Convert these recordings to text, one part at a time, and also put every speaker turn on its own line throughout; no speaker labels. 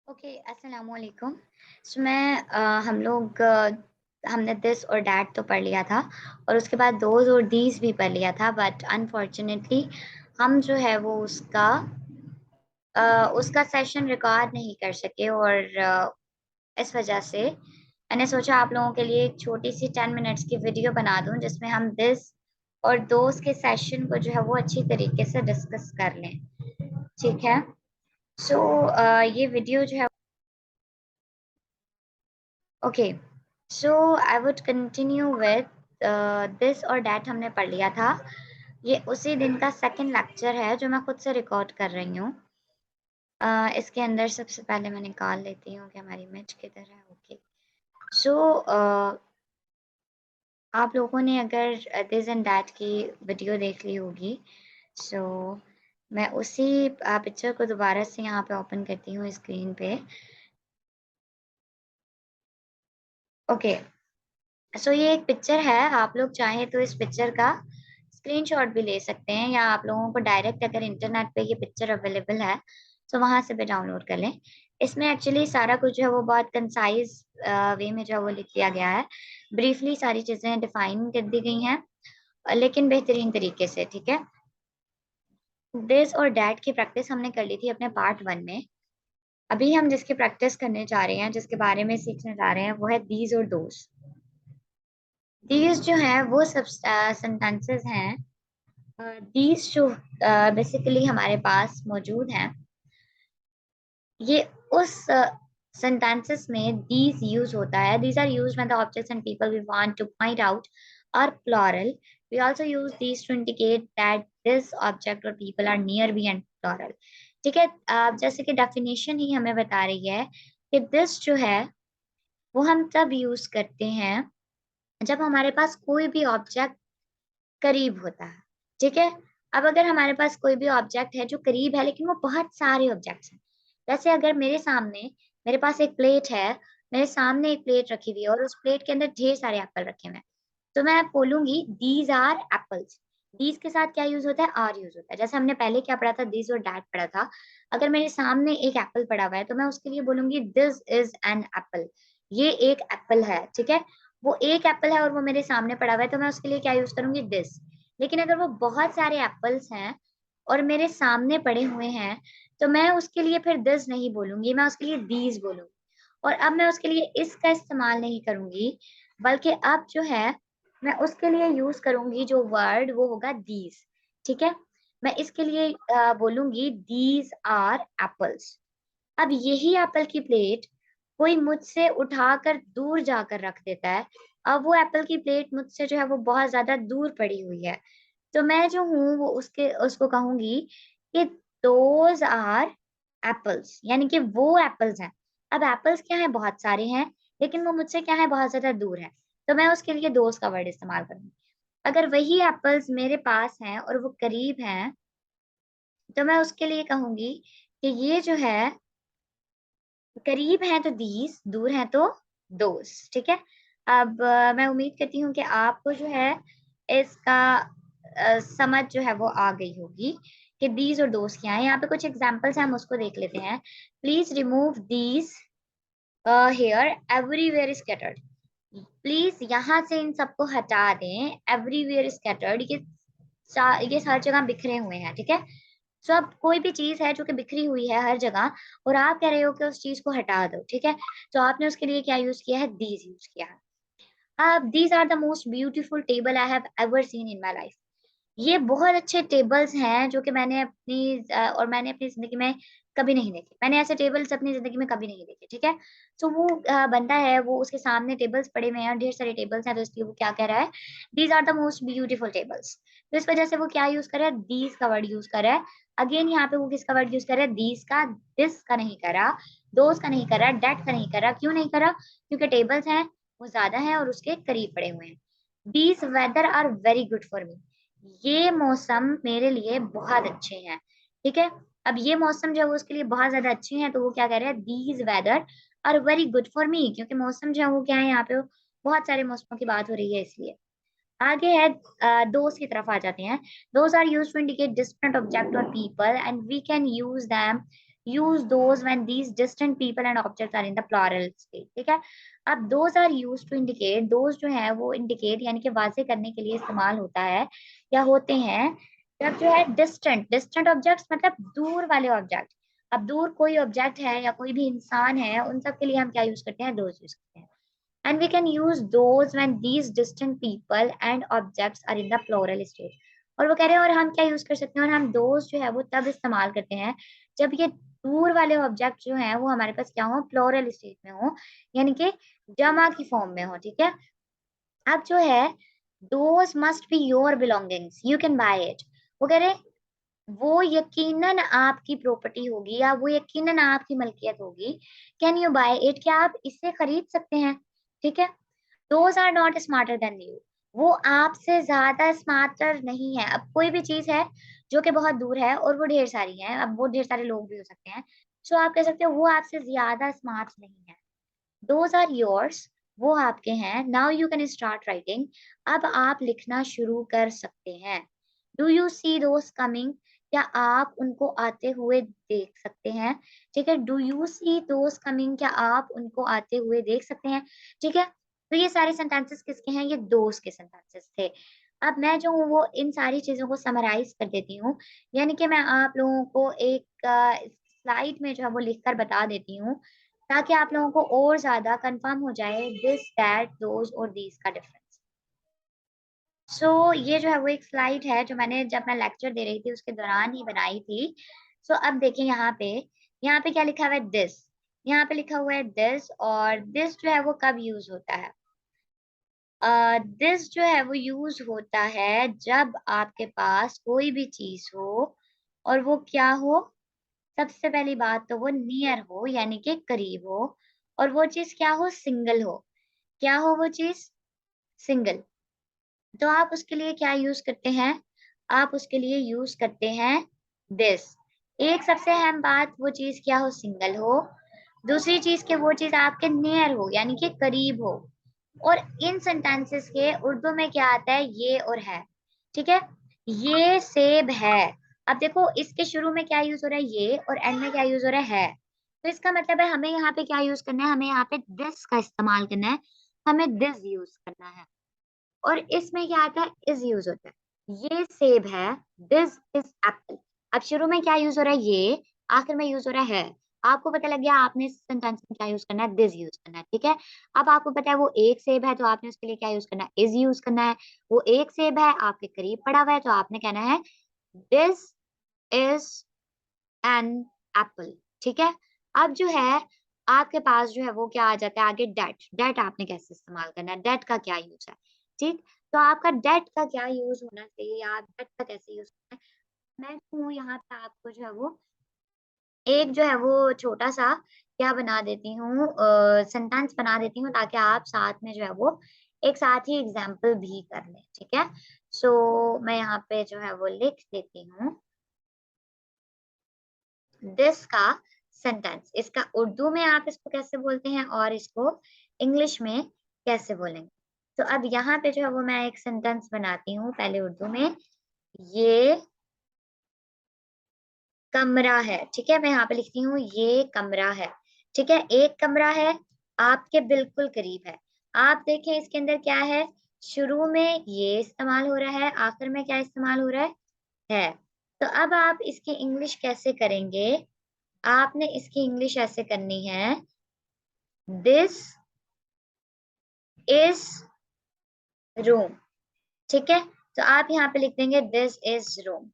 Okay, अस्सलामु अलैकुम। हम लोग हमने दिस और डैट तो पढ़ लिया था और उसके बाद दोज़ और दीज़ भी पढ़ लिया था, बट अनफॉर्च्युनेटली हम जो है वो उसका सेशन रिकॉर्ड नहीं कर सके और इस वजह से मैंने सोचा आप लोगों के लिए एक छोटी-सी 10 मिनट्स की वीडियो बना दूँ जिसमें हम दिस और दोज़ के सेशन को जो है वो अच्छी तरीके से डिस्कस कर लें, ठीक है? ये वीडियो जो है okay, so I would continue with this और दैट हमने पढ़ लिया था। ये उसी दिन का सेकंड लेक्चर है जो मैं खुद से रिकॉर्ड कर रही हूँ। इसके अंदर सबसे पहले मैं निकाल लेती हूँ कि हमारी इमेज किधर है। ओके, सो आप लोगों ने अगर दिस एंड दैट की वीडियो देख ली होगी, सो मैं उसी पिक्चर को दोबारा से यहाँ पे ओपन करती हूँ स्क्रीन पे। ओके, ये एक पिक्चर है, आप लोग चाहें तो इस पिक्चर का स्क्रीनशॉट भी ले सकते हैं या आप लोगों को डायरेक्ट अगर इंटरनेट पे ये पिक्चर अवेलेबल है, तो वहाँ से भी डाउनलोड कर लें। इसमें एक्चुअली सारा कुछ जो है वो बहुत कंसाइज़ वे में जो है वो लिख दिया गया है। ब्रीफली सारी चीज़ें डिफाइन कर दी गई हैं लेकिन बेहतरीन तरीके से, ठीक है? दिस और दैट की प्रैक्टिस हमने कर ली थी अपने पार्ट 1 में। अभी हम जिसकी प्रैक्टिस करने जा रहे हैं, जिसके बारे में सीखने जा रहे हैं, वो है दीज़ और दोज़। दीज़ जो है वो सब सेंटेंसेस हैं दीज़ जो बेसिकली हमारे पास मौजूद हैं, ये उस सेंटेंसेस में दीज़ यूज़ होता है। These are used when the objects and people we want to point out are plural. We also use these to indicate that this object और people are near be and plural. ठीक है? जैसे कि definition ही हमें बता रही है कि दिस जो है, वो हम तब यूज़ करते हैं, जब हमारे पास कोई भी ऑब्जेक्ट करीब होता है, ठीक है? अब अगर हमारे पास कोई भी ऑब्जेक्ट है जो करीब है लेकिन वो बहुत सारे ऑब्जेक्ट्स हैं। जैसे अगर मेरे पास एक प्लेट है, मेरे सामने एक प्लेट रखी हुई है और उस प्लेट के अंदर ढेर सारे एप्पल रखे हुए हैं। तो मैं बोलूँगी दीज़ आर एप्पल्स। दीज़ के साथ क्या यूज़ होता है? आर यूज़ होता है। जैसे हमने पहले क्या पढ़ा था दीज़ और दैट पढ़ा था। अगर मेरे सामने एक एप्पल पड़ा हुआ है तो मैं उसके लिए बोलूँगी दिस इज़ एन एप्पल। ये एक एप्पल है, ठीक है? वो एक एप्पल है और वो मेरे सामने पड़ा हुआ है तो मैं उसके लिए क्या यूज़ करूँगी? दिस। लेकिन अगर वो बहुत सारे एप्पल्स हैं और मेरे सामने पड़े हुए हैं, तो मैं उसके लिए फिर दिस नहीं बोलूँगी, मैं उसके लिए दीज़ बोलूँगी। और अब मैं उसके लिए इसका इस्तेमाल नहीं करूँगी, बल्कि अब जो है मैं उसके लिए यूज़ करूँगी जो वर्ड वो होगा दीज़, ठीक है? मैं इसके लिए बोलूँगी दीज़ आर एप्पल्स। अब यही एप्पल की प्लेट कोई मुझसे उठाकर दूर जाकर रख देता है। अब वो एप्पल की प्लेट मुझसे जो है वो बहुत ज़्यादा दूर पड़ी हुई है। तो मैं जो हूँ वो उसके उसको कहूँगी कि दोज़ आर एप्पल्स यानी कि वो एप्पल्स हैं। अब एप्पल्स क्या हैं? बहुत सारे हैं, लेकिन वो मुझसे क्या है? बहुत ज़्यादा दूर हैं। तो मैं उसके लिए दोज़ का वर्ड इस्तेमाल करूँगी। अगर वही एप्पल्स मेरे पास हैं और वो करीब हैं, तो मैं उसके लिए कहूँगी कि ये जो है करीब हैं तो दीज़, दूर हैं तो दोज़, ठीक है? अब मैं उम्मीद करती हूँ कि आपको जो है इसका समझ जो है वो आ गई होगी कि दीज़ और दोज़ क्या हैं। यहाँ पे कुछ एग्ज़ाम्पल्स हैं, हम उसको देख लेते हैं। Please remove these here everywhere scattered. Please यहाँ से इन सबको हटा दें, एवरीवेयर स्कैटर्ड ये हर जगह बिखरे हुए हैं, ठीक है? सो अब कोई भी चीज़ है जो कि बिखरी हुई है हर जगह और आप कह रहे हो कि उस चीज़ को हटा दो, ठीक है? तो आपने उसके लिए क्या यूज़ किया है? दीज़ यूज़ किया है। अब these are the most beautiful table I have ever seen in my life. ये बहुत अच्छे टेबल्स हैं जो कि मैंने अपनी ज़िंदगी में कभी नहीं देखे। मैंने ऐसे टेबल्स अपनी ज़िंदगी में कभी नहीं देखे, ठीक है? तो वो बंदा है, वो उसके सामने टेबल्स पड़े हुए हैं और ढेर सारे टेबल्स हैं, तो इसलिए वो क्या कह रहा है? These are the most beautiful tables. तो इस वज़ह से वो क्या यूज़ कर रहा है? दीज़ का वर्ड यूज़ कर रहा है। अगेन यहाँ पे वो किसका वर्ड यूज़ कर रहा है? दीज़ का, दिस का नहीं कर रहा, दोज़ का नहीं कर रहा, दैट का नहीं कर रहा। क्यों नहीं कर रहा? क्योंकि टेबल्स हैं, वो ज़्यादा हैं और उसके करीब पड़े हुए हैं। These weather are very good for me. ये मौसम मेरे लिए बहुत अच्छे हैं, ठीक है? अब ये मौसम जो है वो उसके लिए बहुत ज़्यादा अच्छे हैं, तो वो क्या कह रहा है? These weather are very good for me क्योंकि मौसम जो है वो क्या है यहाँ पे बहुत सारे मौसमों की बात हो रही है इसलिए। आगे है दोज़ की तरफ आ जाते हैं। Those are used to indicate different object और people and we can use them use those when these distant people and objects are in the plural state, ठीक है। अब those are used to indicate, those जो है वो indicate यानी कि वाजे करने के लिए इस्तेमाल होता है या होते हैं जब जो है डिस्टेंट, डिस्टेंट ऑब्जेक्ट्स मतलब दूर वाले ऑब्जेक्ट। अब दूर कोई ऑब्जेक्ट है या कोई भी इंसान है, उन सब के लिए हम क्या यूज करते हैं, दोज यूज करते हैं। And we can use those when these distant people and objects are in the plural state. और वो कह रहे हैं और हम क्या यूज कर सकते हैं, और हम those जो है वो तब इस्तेमाल करते हैं जब ये दूर वाले ऑब्जेक्ट जो हैं वो हमारे पास क्या हो, प्लोरल स्टेट में हो, यानी कि जमा की फॉर्म में हो, ठीक है। अब जो है those must be your belongings, you can buy it। वो कह रहे वो यकीनन आपकी प्रॉपर्टी होगी या वो यकीनन आपकी मलकियत होगी। कैन यू बाय इट, क्या आप इसे खरीद सकते हैं, ठीक है। Those are not smarter than you, वो आपसे ज्यादा स्मार्टर नहीं है। अब कोई भी चीज है जो कि बहुत दूर है और वो ढेर सारी है, अब वो ढेर सारे लोग भी हो सकते हैं, सो आप कह सकते हो वो आपसे ज्यादा स्मार्ट नहीं है। दोज आर योर्स, वो आपके हैं। Now you can start writing, अब आप लिखना शुरू कर सकते हैं। Do you see those coming, क्या आप उनको आते हुए देख सकते हैं, ठीक है। Do you see those coming, क्या आप उनको आते हुए देख सकते हैं, ठीक है। तो ये सारे सेंटेंसेस किसके हैं, ये दोस्त के सेंटेंसेस थे। अब मैं जो हूँ वो इन सारी चीजों को समराइज कर देती हूँ, यानी कि मैं आप लोगों को एक स्लाइड में जो है वो लिखकर बता देती हूँ, ताकि आप लोगों को और ज्यादा कंफर्म हो जाए दिस दैट दोज और दीज का डिफरेंस। सो ये जो है वो एक स्लाइड है जो मैंने जब मैं लेक्चर दे रही थी उसके दौरान ही बनाई थी। सो अब देखिए यहाँ पे क्या लिखा हुआ है, दिस। यहाँ पे लिखा हुआ है दिस, और दिस जो है वो कब यूज होता है, दिस जो है वो यूज होता है जब आपके पास कोई भी चीज हो और वो क्या हो, सबसे पहली बात तो वो नियर हो यानी कि करीब हो, और वो चीज क्या हो, सिंगल हो। क्या हो वो चीज, सिंगल। तो आप उसके लिए क्या यूज करते हैं, आप उसके लिए यूज करते हैं दिस। एक सबसे अहम बात, वो चीज क्या हो, सिंगल हो। दूसरी चीज के वो चीज आपके नियर हो यानी कि करीब हो। और इन सेंटेंसेस के उर्दू में क्या आता है, ये और है, ठीक है। ये सेब है। अब देखो इसके शुरू में क्या यूज हो रहा है, ये, और एंड में क्या यूज हो रहा है। तो इसका मतलब है हमें यहाँ पे क्या यूज करना है, हमें यहाँ पे दिस का इस्तेमाल करना है, हमें दिस यूज करना है। और इसमें क्या आता है, इज यूज होता है। ये सेब है, दिस इज एप्पल। अब शुरू में क्या यूज हो रहा है, ये, आखिर में यूज हो रहा है। आपको पता लग गया आपने इस सेंटेंस में क्या यूज करना है, दिस यूज करना है, ठीक है। अब आपको पता है वो एक सेब है तो आपने उसके लिए क्या यूज करना है, इज यूज करना है। वो एक सेब है आपके करीब पड़ा हुआ है तो आपने कहना है दिस इज एन एप्पल, ठीक है। अब जो है आपके पास जो है वो क्या आ जाता है आगे, डेट। डेट आपने कैसे इस्तेमाल करना है, डेट का क्या यूज है, ठीक। तो आपका डेट का क्या यूज होना चाहिए, या डेट का कैसे यूज करना है, मैं हूँ यहाँ पे आपको जो है वो एक जो है वो छोटा सा क्या बना देती हूँ, सेंटेंस बना देती हूँ, ताकि आप साथ में जो है वो एक साथ ही एग्जाम्पल भी कर लें, ठीक है। सो मैं यहाँ पे जो है वो लिख देती हूँ दिस का सेंटेंस, इसका उर्दू में आप इसको कैसे बोलते हैं और इसको इंग्लिश में कैसे बोलेंगे। तो अब यहाँ पे जो है वो मैं एक सेंटेंस बनाती हूँ पहले उर्दू में, ये कमरा है, ठीक है। मैं यहाँ पे लिखती हूँ ये कमरा है, ठीक है। एक कमरा है, आपके बिल्कुल करीब है। आप देखें इसके अंदर क्या है, शुरू में ये इस्तेमाल हो रहा है, आखिर में क्या इस्तेमाल हो रहा है। तो अब आप इसकी इंग्लिश कैसे करेंगे, आपने इसकी इंग्लिश ऐसे करनी है, दिस इज रूम, ठीक है। तो आप यहाँ पे लिख देंगे दिस इज रूम।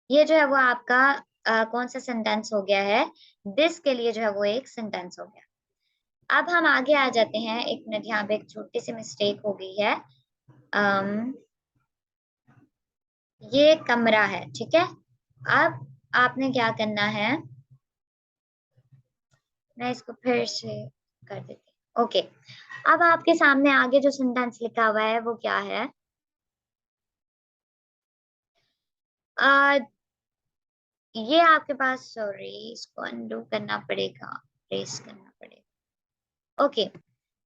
ये जो है वो आपका कौन सा सेंटेंस हो गया है, दिस के लिए जो है वो एक सेंटेंस हो गया। अब हम आगे आ जाते हैं, एक मिनट, यहाँ पे एक छोटी सी मिस्टेक हो गई है। अम, ये कमरा है, ठीक है। अब आपने क्या करना है, मैं इसको फिर से कर देती हूँ, ओके। अब आपके सामने आगे जो सेंटेंस लिखा हुआ है वो क्या है, आ, ये आपके पास, सॉरी इसको अनडू करना पड़ेगा, प्रेस करना पड़ेगा, ओके।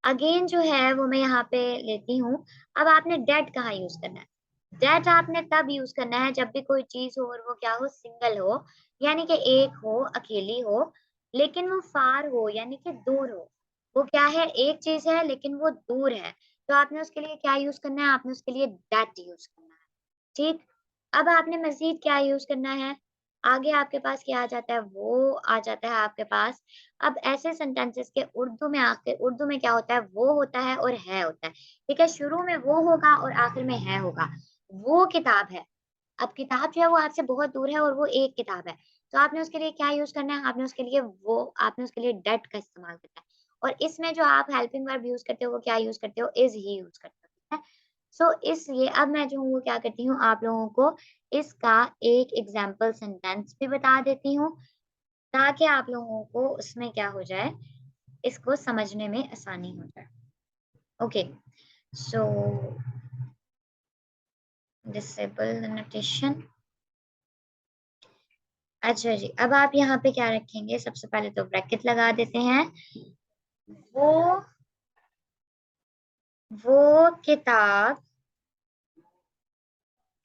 अगेन जो है वो मैं यहाँ पे लेती हूँ। अब आपने डेट कहाँ यूज करना है, दैट आपने तब यूज करना है जब भी कोई चीज हो और वो क्या हो, सिंगल हो, यानी कि एक हो, अकेली हो, लेकिन वो फार हो यानी कि दूर हो। वो क्या है, एक चीज है लेकिन वो दूर है, तो आपने उसके लिए क्या यूज करना है, आपने उसके लिए दैट यूज करना है। ठीक। अब आपने मजीद क्या यूज करना है, आगे आपके पास क्या आ जाता है, वो आ जाता है आपके पास। अब ऐसे सेंटेंसेस के उर्दू में आके, उर्दू में क्या होता है, वो होता है और है होता है। ठीक है, शुरू में वो होगा और आखिर में है होगा। वो किताब है। अब किताब जो है वो आपसे बहुत दूर है और वो एक किताब है, तो आपने उसके लिए क्या यूज करना है, आपने उसके लिए वो, आपने उसके लिए डेट का इस्तेमाल करना है। और इसमें जो आप हेल्पिंग वर्ब यूज करते हो वो क्या यूज करते हो, इज ही यूज करते हो। ठीक है, सो इसलिए अब मैं जो हूँ वो क्या करती हूँ, आप लोगों को इसका एक एग्जाम्पल सेंटेंस भी बता देती हूँ, ताकि आप लोगों को उसमें क्या हो जाए, इसको समझने में आसानी हो जाए। ओके, सो डिसेबल नोटेशन। अच्छा जी, अब आप यहाँ पे क्या रखेंगे, सबसे पहले तो ब्रैकेट लगा देते हैं। वो वो किताब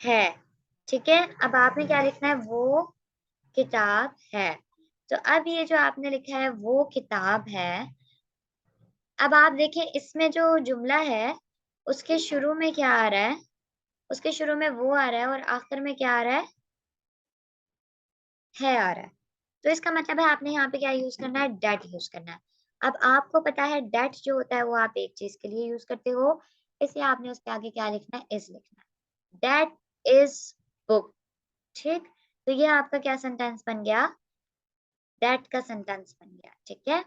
है। ठीक है, अब आपने क्या लिखना है, वो किताब है। तो अब ये जो आपने लिखा है वो किताब है, अब आप देखिए इसमें जो जुमला है उसके शुरू में क्या आ रहा है, उसके शुरू में वो आ रहा है और आखिर में क्या आ रहा है आ रहा है। तो इसका मतलब है आपने यहाँ पे क्या यूज करना है, डेट यूज करना है। अब आपको पता है डेट जो होता है वो आप एक चीज के लिए यूज करते हो, इसलिए आपने उसके आगे क्या लिखना है, इज लिखना है। That is book. ठीक, तो ये आपका क्या सेंटेंस बन गया, दैट का सेंटेंस बन गया। ठीक है,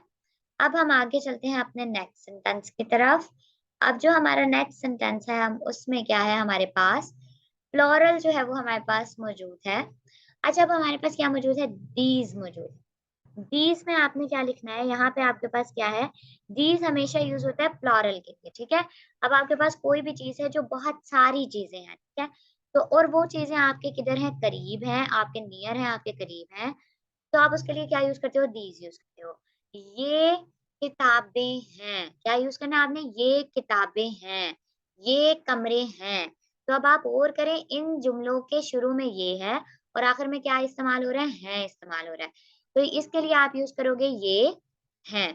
अब हम आगे चलते हैं अपने नेक्स्ट सेंटेंस की तरफ। अब जो हमारा नेक्स्ट सेंटेंस है, हम उसमें क्या है, हमारे पास प्लोरल जो है वो हमारे पास मौजूद है। अच्छा, अब हमारे पास क्या मौजूद है, दीज मौजूद है। दीज में आपने क्या लिखना है, यहाँ पे आपके पास क्या है, दीज हमेशा यूज होता है प्लॉरल के लिए। ठीक है, अब आपके पास कोई भी चीज है जो बहुत सारी चीजें हैं, ठीक है, तो और वो चीजें आपके किधर हैं, करीब हैं, आपके नियर हैं, आपके करीब हैं, तो आप उसके लिए क्या यूज करते हो, दीज यूज करते हो। ये किताबें हैं, क्या यूज करना है आपने, ये किताबें हैं, ये कमरे हैं। तो अब आप और करें, इन जुमलों के शुरू में ये है और आखिर में क्या इस्तेमाल हो रहा है इस्तेमाल हो रहा है, तो इसके लिए आप यूज करोगे ये हैं।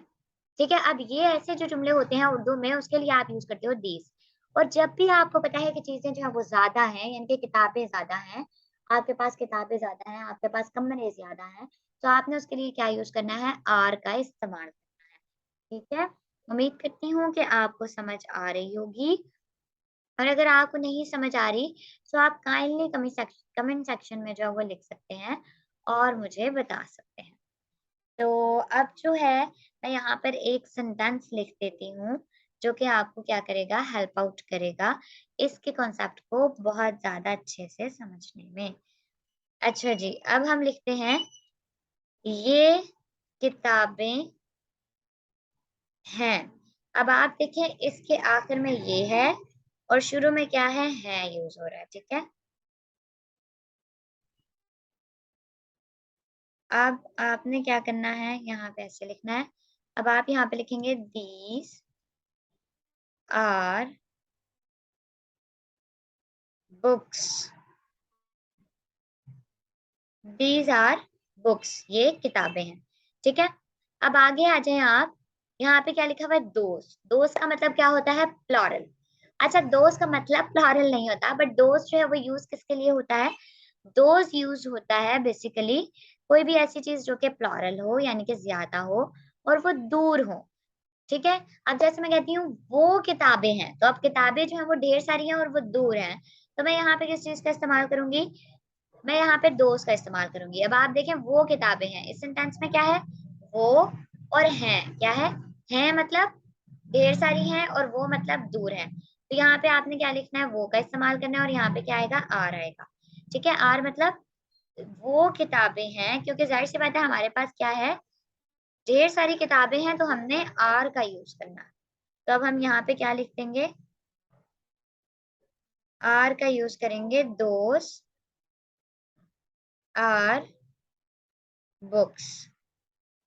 ठीक है, अब ये ऐसे जो जुमले होते हैं उर्दू में, उसके लिए आप यूज करते हो दीज। और जब भी आपको पता है कि चीजें जो है वो ज्यादा हैं, यानी कि किताबें ज्यादा हैं, आपके पास किताबें ज्यादा हैं, आपके पास कमरे ज्यादा हैं, तो आपने उसके लिए क्या यूज करना है, आर का इस्तेमाल करना है। ठीक है, उम्मीद करती हूँ कि आपको समझ आ रही होगी, और अगर आपको नहीं समझ आ रही तो आप काइंडली कमेंट सेक्शन में जो है वो लिख सकते हैं और मुझे बता सकते हैं। तो अब जो है, मैं यहाँ पर एक सेंटेंस लिख देती हूँ जो कि आपको क्या करेगा, हेल्प आउट करेगा इसके कॉन्सेप्ट को बहुत ज्यादा अच्छे से समझने में। अच्छा जी, अब हम लिखते हैं, ये किताबें हैं। अब आप देखें इसके आखिर में ये है और शुरू में क्या है यूज हो रहा है। ठीक है, अब आपने क्या करना है, यहाँ पे ऐसे लिखना है। अब आप यहाँ पे लिखेंगे, these are books, these are books, ये किताबें हैं। ठीक है, अब आगे आ जाए आप, यहाँ पे क्या लिखा हुआ है, दोस्त। दोस्त का मतलब क्या होता है, प्लॉरल। अच्छा, दोस्त का मतलब प्लॉरल नहीं होता, बट दोस्त जो है वो यूज किसके लिए होता है, दोस्त यूज होता है बेसिकली कोई भी ऐसी चीज जो कि प्लॉरल हो यानी कि ज्यादा हो और वो दूर हो। ठीक है, अब जैसे मैं कहती हूँ वो किताबें हैं, तो अब किताबें जो है वो ढेर सारी हैं और वो दूर हैं, तो मैं यहाँ पे किस चीज का इस्तेमाल करूंगी, मैं यहाँ पे दोस्त का इस्तेमाल करूंगी। अब आप देखें वो किताबें हैं, इस सेंटेंस में क्या है, वो और हैं, क्या है मतलब ढेर सारी हैं और वो मतलब दूर है, तो यहाँ पे आपने क्या लिखना है, वो का इस्तेमाल करना है और यहाँ पे क्या आएगा, आर आएगा। ठीक है, आर मतलब वो किताबें हैं, क्योंकि जाहिर सी बात है हमारे पास क्या है, ढेर सारी किताबें हैं, तो हमने आर का यूज करना है। तो अब हम यहाँ पे क्या लिख देंगे, आर का यूज करेंगे, दोस आर बुक्स।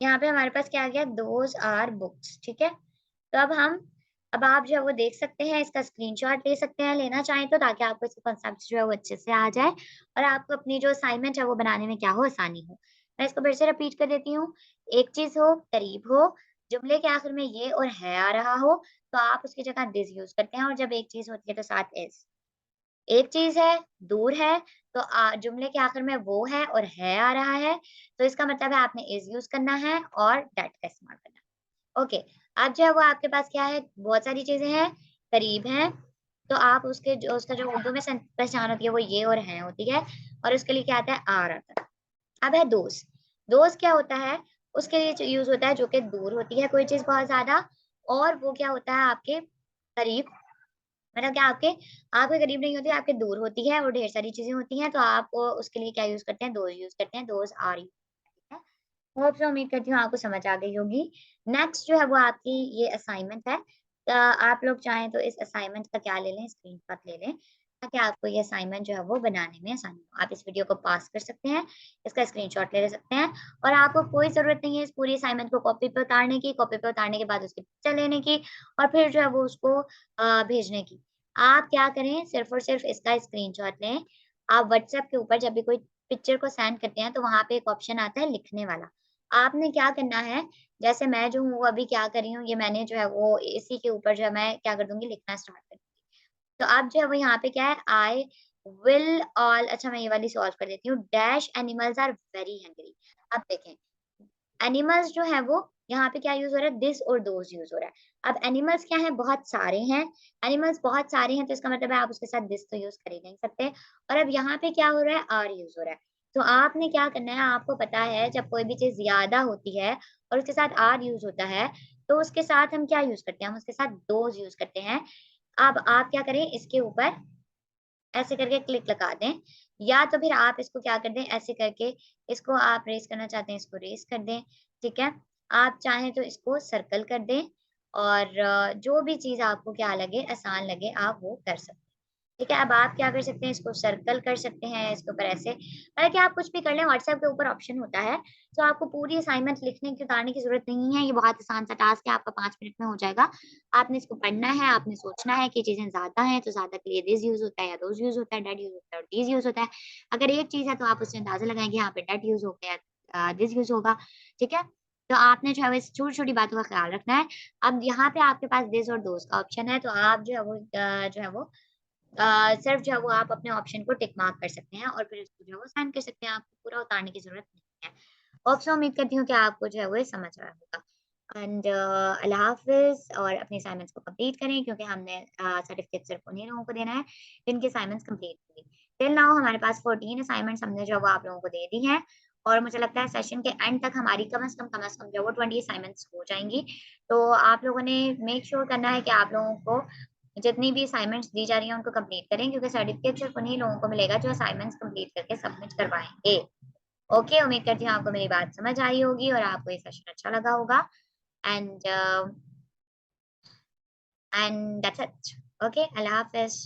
यहाँ पे हमारे पास क्या आ गया, दोज आर बुक्स। ठीक है, तो अब हम अब आप जो है वो देख सकते हैं, इसका स्क्रीनशॉट ले सकते हैं लेना चाहें तो, ताकि आपको इसका कॉन्सेप्ट जो है वो अच्छे से आ जाए और आपको अपनी जो असाइनमेंट है वो बनाने में क्या हो, आसानी हो। मैं इसको फिर से रिपीट कर देती हूँ। एक चीज़ हो, करीब हो, जुमले के आखिर में ये और है आ रहा हो, तो आप उसकी जगह दिस यूज़ करते हैं, और जब एक चीज़ होती है तो साथ इज़। एक चीज़ है, दूर है, तो जुमले के आखिर में वो है और है आ रहा है, तो इसका मतलब है आपने इज़ यूज़ करना है और दैट का इस्तेमाल करना है। ओके, अब जो है वो आपके पास क्या है, बहुत सारी चीज़ें हैं, करीब हैं, तो आप उसका जो उर्दू में पहचान होती है वो ये और हैं होती है, और उसके लिए क्या आता है, आर आता है। अब है दोस्त। दोस्त क्या होता है, उसके लिए यूज़ होता है जो कि दूर होती है कोई चीज़ बहुत ज़्यादा, और वो क्या होता है आपके करीब, मतलब क्या आपके करीब नहीं होती, आपके दूर होती है और ढेर सारी चीज़ें होती हैं, तो आप उसके लिए क्या यूज़ करते हैं, दोज़ यूज़ करते हैं, दोज़ आर यूज़ करते हैं। होप सो, उम्मीद करती हूँ आपको समझ आ गई होगी। नेक्स्ट जो है वो आपकी ये असाइनमेंट है। आप लोग चाहें तो इस असाइनमेंट का क्या ले लें, स्क्रीनशॉट ले लें, ताकि आपको ये असाइनमेंट जो है वो बनाने में आसानी हो। आप इस वीडियो को पॉज़ कर सकते हैं, इसका स्क्रीनशॉट ले सकते हैं, और आपको कोई ज़रूरत नहीं है इस पूरी असाइनमेंट को कॉपी पे उतारने की, कॉपी पे उतारने के बाद उसकी पिक्चर लेने की और फिर जो है वो उसको भेजने की। आप क्या करें, सिर्फ़ और सिर्फ़ इसका स्क्रीनशॉट लें। आप व्हाट्सएप के ऊपर जब भी कोई पिक्चर को सेंड करते हैं, तो वहाँ पे एक ऑप्शन आता है लिखने वाला। आपने क्या करना है, जैसे मैं जो हूँ वो अभी क्या कर रही हूँ, ये मैंने जो है वो इसी के ऊपर जो है मैं क्या कर दूँगी, लिखना स्टार्ट कर दूँगी। तो अब जो है वो यहाँ पे क्या है, आई विल ऑल, अच्छा मैं ये वाली सॉल्व कर देती हूँ। Dash animals are very hungry. अब देखें, एनिमल्स जो है वो यहाँ पे क्या यूज़ हो रहा है, दिस और दोज़ यूज़ हो रहा है। अब एनिमल्स क्या है, बहुत सारे हैं। एनिमल्स बहुत सारे हैं, तो इसका मतलब है आप उसके साथ दिस तो यूज़ कर ही नहीं सकते, और अब यहाँ पे क्या हो रहा है, आर यूज़ हो रहा है। तो आपने क्या करना है, आपको पता है जब कोई भी चीज़ ज़्यादा होती है और उसके साथ आर यूज़ होता है, तो उसके साथ हम क्या यूज़ करते हैं, हम उसके साथ दोज़ यूज़ करते हैं। अब आप क्या करें, इसके ऊपर ऐसे करके क्लिक लगा दें, या तो फिर आप इसको क्या कर दें, ऐसे करके इसको आप रेज़ करना चाहते हैं, इसको रेज़ कर दें, ठीक है? आप चाहें तो इसको सर्कल कर दें, और जो भी चीज़ आपको क्या लगे, आसान लगे, आप वो कर सकते हैं। ठीक है? अब आप क्या कर सकते हैं, इसको सर्कल कर सकते हैं, इसके ऊपर ऐसे, मतलब कि आप कुछ भी कर लें, व्हाट्सएप के ऊपर ऑप्शन होता है, तो आपको पूरी असाइनमेंट लिखने की, उतारने की ज़रूरत नहीं है, ये बहुत आसान सा टास्क है, आपका 5 मिनट में हो जाएगा। आपने इसको पढ़ना है, आपने सोचना है कि चीज़ें ज़्यादा हैं, तो ज़्यादा के लिए दिस यूज़ होता है या दोज़ यूज़ होता है, दैट यूज़ होता है और दीज़ यूज़ होता है। अगर एक चीज़ है, तो आप उससे अंदाज़ा लगाएँ कि यहाँ पे दैट यूज़ हो गया, दिस यूज़ होगा, ठीक है? तो आपने जो है वो इस छोटी-छोटी बातों का ख़्याल रखना है। अब यहाँ पे आपके पास दिस और दोज़ का ऑप्शन है, तो आप जो है वो सिर्फ जो है वो आप अपने ऑप्शन को टिक मार्क कर सकते हैं और फिर उसको जो है वो सेंड कर सकते हैं, आपको पूरा उतारने की ज़रूरत नहीं है। होप सो, उम्मीद करती हूँ कि आपको जो है वो ये समझ आया होगा। एंड अल्लाह हाफ़िज़, और अपनी असाइनमेंट्स को कंप्लीट करें, क्योंकि हमने सर्टिफ़िकेट सिर्फ उन्हीं लोगों को देना है जिनकी असाइनमेंट्स कंप्लीट हुई। टिल नाउ हमारे पास 14 असाइनमेंट्स हमने जो है वो आप लोगों को दे दी हैं, और मुझे लगता है सेशन के एंड तक हमारी कम से कम जो है वो 20 असाइनमेंट्स हो जाएँगी। तो आप लोगों ने मेक श्योर करना है कि आप लोगों को जितनी भी असाइनमेंट्स दी जा रही हैं उनको कंप्लीट करें, क्योंकि सर्टिफिकेट सिर्फ उन्हीं लोगों को मिलेगा जो असाइनमेंट्स कंप्लीट करके सबमिट करवाएँगे। ओके, उम्मीद करती हूँ आपको मेरी बात समझ आई होगी और आपको ये सेशन अच्छा लगा होगा, and and that's it. Okay, अल्लाह हाफ़िज़।